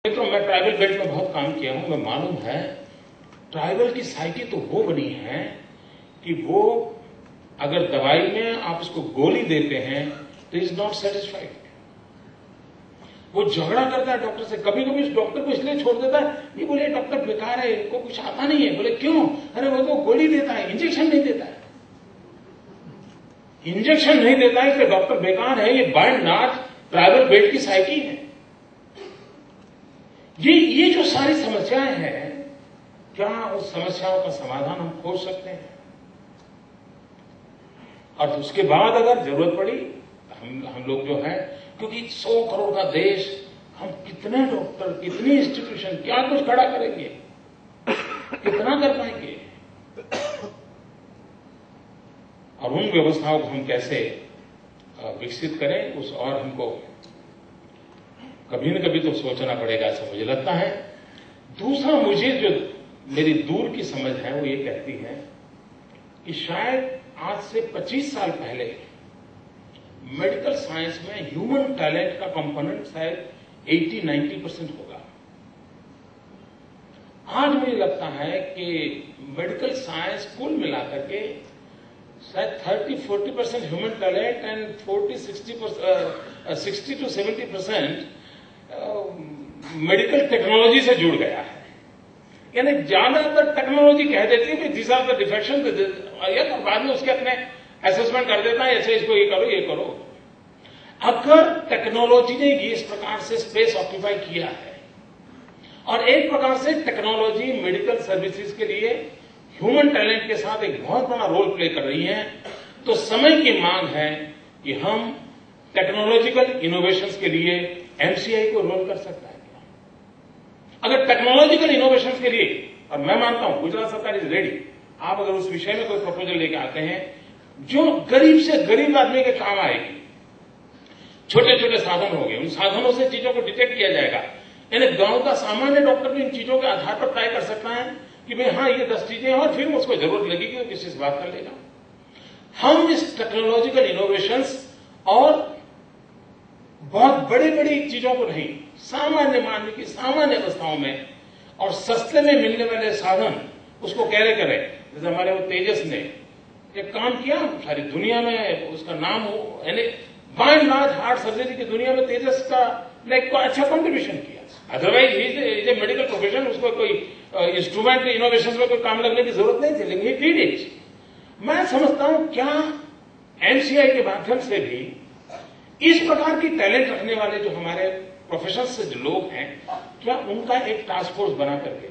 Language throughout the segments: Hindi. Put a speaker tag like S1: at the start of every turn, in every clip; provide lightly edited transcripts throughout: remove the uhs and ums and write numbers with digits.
S1: मित्रों, मैं ट्राइबल बेल्ट में बहुत काम किया हूं। मैं मालूम है ट्राइबल की साइकी तो वो बनी है कि वो अगर दवाई में आप उसको गोली देते हैं तो इज नॉट सेटिस्फाइड। वो झगड़ा करता है डॉक्टर से। कभी कभी उस डॉक्टर को इसलिए छोड़ देता है, ये बोले डॉक्टर बेकार है, इनको कुछ आता नहीं है। बोले क्यों? अरे वो तो गोली देता है, इंजेक्शन नहीं देता है। इंजेक्शन नहीं देता है इसलिए डॉक्टर बेकार है। ये by and large tribal belt की साइकी है। ये जो सारी समस्याएं हैं, क्या उस समस्याओं का समाधान हम खोज सकते हैं? और उसके बाद अगर जरूरत पड़ी हम लोग जो है, क्योंकि 100 करोड़ का देश, हम कितने डॉक्टर, कितनी इंस्टीट्यूशन, क्या कुछ खड़ा करेंगे, कितना कर पाएंगे? और उन व्यवस्थाओं को हम कैसे विकसित करें, उस और हमको कभी न कभी तो सोचना पड़ेगा, ऐसा मुझे लगता है। दूसरा, मुझे जो मेरी दूर की समझ है वो ये कहती है कि शायद आज से 25 साल पहले मेडिकल साइंस में ह्यूमन टैलेंट का कंपोनेंट शायद 80-90% होगा। आज मुझे लगता है कि मेडिकल साइंस कुल मिलाकर के शायद 30-40% human talent and 60-70% medical technology से जुड़ गया है। यानी ज्यादातर टेक्नोलॉजी कह देती है कि दिस आर द डिफेक्शन, और बाद में उसके अपने असेसमेंट कर देता है, ऐसे इसको ये करो ये करो। अगर टेक्नोलॉजी ने इस प्रकार से स्पेस ऑक्यूपाई किया है और एक प्रकार से टेक्नोलॉजी मेडिकल सर्विसेज के लिए ह्यूमन टैलेंट के साथ एक बहुत बड़ा रोल प्ले कर रही है, तो समय की मांग है कि हम टेक्नोलॉजिकल इनोवेशंस के लिए एमसीआई को रोल कर सकता है। अगर टेक्नोलॉजिकल इनोवेशंस के लिए, और मैं मानता हूं गुजरात सरकार इज रेडी, आप अगर उस विषय में कोई प्रपोजल लेके आते हैं जो गरीब से गरीब आदमी के काम आएगी, छोटे छोटे साधन होंगे, उन साधनों से चीजों को डिटेक्ट किया जाएगा। यानी गांव का सामान्य डॉक्टर भी इन चीजों के आधार पर तय कर सकता है कि भाई हाँ ये 10 चीजें हैं, और फिर उसको जरूरत लगेगी तो किसी से बात कर लेगा। हम इस टेक्नोलॉजिकल इनोवेशंस और बहुत बड़ी बड़ी चीजों को नहीं, सामान्य मानव की सामान्य अवस्थाओं में और सस्ते में मिलने वाले साधन उसको कैरे करें। जैसे हमारे वो तेजस ने एक काम किया, सारी दुनिया में उसका नाम हो, यानी by and large heart surgery की दुनिया में तेजस का को अच्छा कंट्रीब्यूशन किया। Otherwise is a medical profession, उसको कोई इंस्ट्रूमेंट इनोवेशन में कोई काम लगने की जरूरत नहीं थी, लेकिन ही डिड इट। मैं समझता हूं क्या एमसीआई के माध्यम से भी इस प्रकार की टैलेंट रखने वाले जो हमारे प्रोफेशनल से जो लोग हैं, क्या उनका एक टास्क फोर्स बना करके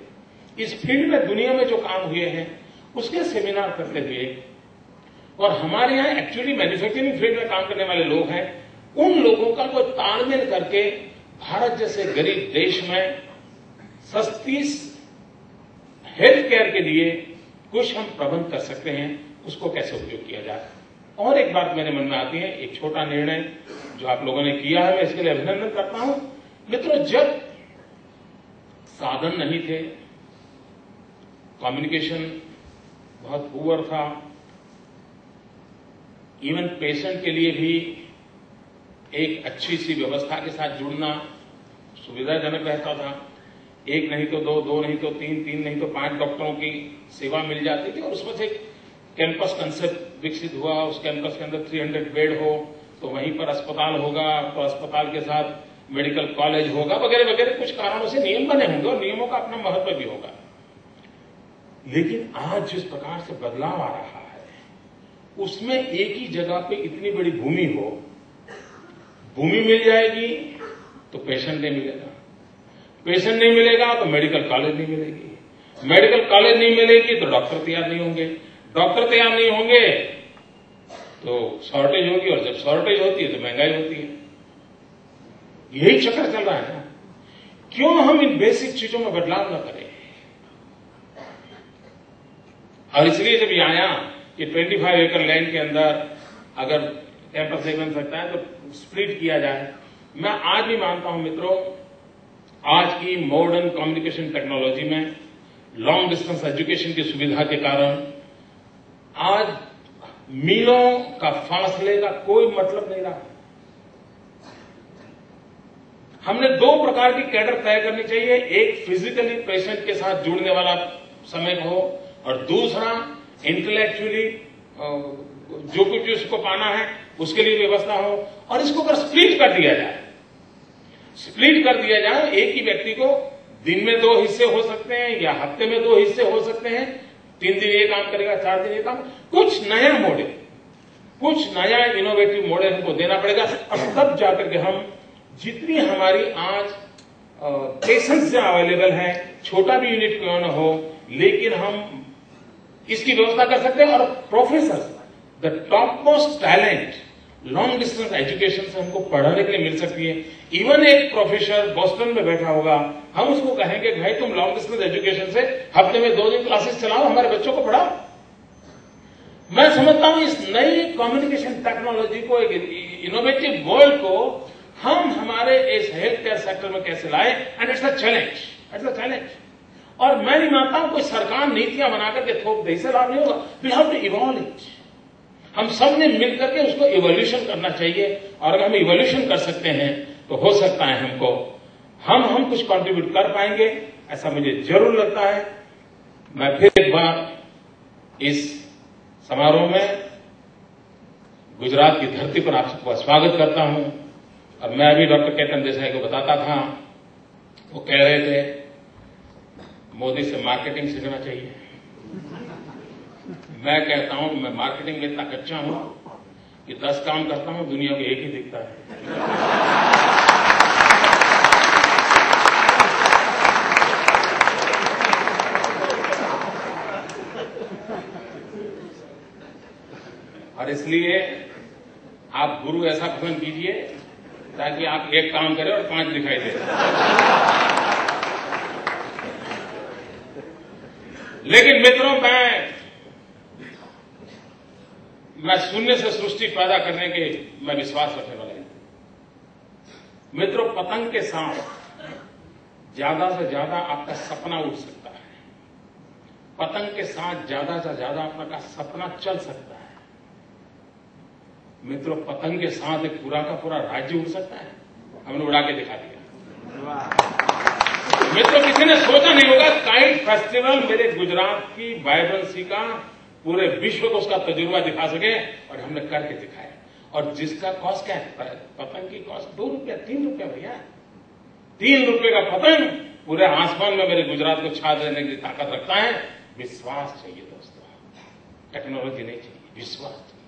S1: इस फील्ड में दुनिया में जो काम हुए हैं उसके सेमिनार करते हुए, और हमारे यहां एक्चुअली मैन्युफैक्चरिंग फील्ड में काम करने वाले लोग हैं, उन लोगों का कोई तालमेल करके भारत जैसे गरीब देश में सस्ती हेल्थ केयर के लिए कुछ हम प्रबंध कर सकते हैं, उसको कैसे उपयोग किया जाए। और एक बात मेरे मन में आती है, एक छोटा निर्णय जो आप लोगों ने किया है, मैं इसके लिए अभिनंदन करता हूं। मित्रों, जब साधन नहीं थे, कम्युनिकेशन बहुत पुअर था, इवन पेशेंट के लिए भी एक अच्छी सी व्यवस्था के साथ जुड़ना सुविधाजनक रहता था। एक नहीं तो दो, दो नहीं तो तीन, तीन नहीं तो 5 डॉक्टरों की सेवा मिल जाती थी, और उसमें से कैंपस कंसेप्ट विकसित हुआ। उस कैंपस के अंदर 300 बेड हो तो वहीं पर अस्पताल होगा, तो अस्पताल के साथ मेडिकल कॉलेज होगा, वगैरह वगैरह। कुछ कारणों से नियम बने होंगे और नियमों का अपना महत्व भी होगा। लेकिन आज जिस प्रकार से बदलाव आ रहा है, उसमें एक ही जगह पे इतनी बड़ी भूमि हो, भूमि मिल जाएगी तो पेशेंट नहीं मिलेगा, पेशेंट नहीं मिलेगा तो मेडिकल कॉलेज नहीं मिलेगी, मेडिकल कॉलेज नहीं मिलेगी तो डॉक्टर तैयार नहीं होंगे, डॉक्टर तैयार नहीं होंगे तो शॉर्टेज होगी, और जब शॉर्टेज होती है तो महंगाई होती है। यही चक्कर चल रहा है ना। क्यों हम इन बेसिक चीजों में बदलाव न करें? और इसलिए जब यह आया कि 25 एकड़ लैंड के अंदर अगर कैंपस नहीं बन सकता है तो स्प्लिट किया जाए। मैं आज भी मानता हूं मित्रों, आज की मॉडर्न कम्युनिकेशन टेक्नोलॉजी में लॉन्ग डिस्टेंस एजुकेशन की सुविधा के कारण आज मीलों का फासले का कोई मतलब नहीं रहा। हमने 2 प्रकार की कैडर तय करनी चाहिए, एक फिजिकली पेशेंट के साथ जुड़ने वाला समय हो और दूसरा इंटेलेक्चुअली जो कुछ उसको पाना है उसके लिए व्यवस्था हो। और इसको अगर स्प्लिट कर दिया जाए, एक ही व्यक्ति को दिन में 2 हिस्से हो सकते हैं या हफ्ते में 2 हिस्से हो सकते हैं, 3 दिन ये काम करेगा, 4 दिन ये काम, कुछ नया मॉडल, कुछ नया इनोवेटिव मॉडल हमको देना पड़ेगा। और तब जाकर के हम जितनी हमारी आज पेशेंट्स अवेलेबल है, छोटा भी यूनिट क्यों न हो, लेकिन हम इसकी व्यवस्था कर सकते हैं। और professor, the top most talent long distance education से हमको पढ़ाने के लिए मिल सकती है। इवन एक प्रोफेसर बोस्टन में बैठा होगा, हम उसको कहेंगे भाई तुम लॉन्ग डिस्टेंस एजुकेशन से हफ्ते में 2 दिन क्लासेस चलाओ, हमारे बच्चों को पढ़ाओ। मैं समझता हूं इस नई कम्युनिकेशन टेक्नोलॉजी को, एक इनोवेटिव वर्ल्ड को हम हमारे इस हेल्थ केयर सेक्टर में कैसे लाए, एंड इट्स अ चैलेंज। और मैं नहीं मानता हूं कोई सरकार नीतियां बनाकर के थोप दे, इससे लाभ नहीं होगा। We have to evolve it. हम सब ने मिलकर के उसको इवोल्यूशन करना चाहिए, और अगर हम इवोल्यूशन कर सकते हैं तो हो सकता है हम कुछ कंट्रीब्यूट कर पाएंगे, ऐसा मुझे जरूर लगता है। मैं फिर एक बार इस समारोह में गुजरात की धरती पर आप सबका स्वागत करता हूं। और मैं अभी डॉक्टर केतन देसाई को बताता था, वो कह रहे थे मोदी से मार्केटिंग सीखना चाहिए। मैं कहता हूं मैं मार्केटिंग में इतना कच्चा हूं कि 10 काम करता हूं, दुनिया को एक ही दिखता है। और इसलिए आप गुरु ऐसा पसंद कीजिए ताकि आप एक काम करें और 5 दिखाई दे। लेकिन मित्रों, मैं शून्य से सृष्टि पैदा करने के मैं विश्वास रखने वाला हूं। मित्रों, पतंग के साथ ज्यादा से ज्यादा आपका सपना उड़ सकता है, पतंग के साथ ज्यादा से ज्यादा आपका सपना चल सकता है। मित्रों, पतंग के साथ एक पूरा का पूरा राज्य उड़ सकता है, हमने उड़ा के दिखा दिया। मित्रों, किसी ने सोचा नहीं होगा काइट फेस्टिवल मेरे गुजरात की वाइब्रेंसी का पूरे विश्व को उसका तजुर्बा दिखा सके, और हमने करके दिखाया। और जिसका कॉस्ट क्या है, पतंग की कॉस्ट 2 रुपया 3 रुपया भैया, 3 रुपये का पतंग पूरे आसमान में मेरे गुजरात को छा देने की ताकत रखता है। विश्वास चाहिए दोस्तों, टेक्नोलॉजी नहीं चाहिए, विश्वास चाहिए।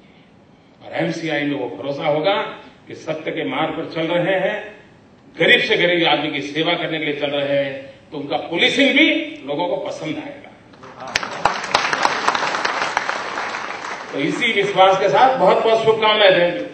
S1: और एमसीआई में वो भरोसा होगा कि सत्य के मार्ग पर चल रहे हैं, गरीब से गरीब आदमी की सेवा करने के लिए चल रहे हैं, तो उनका पुलिसिंग भी लोगों को पसंद आएगा। तो इसी विश्वास के साथ बहुत बहुत शुभकामनाएं देंगे।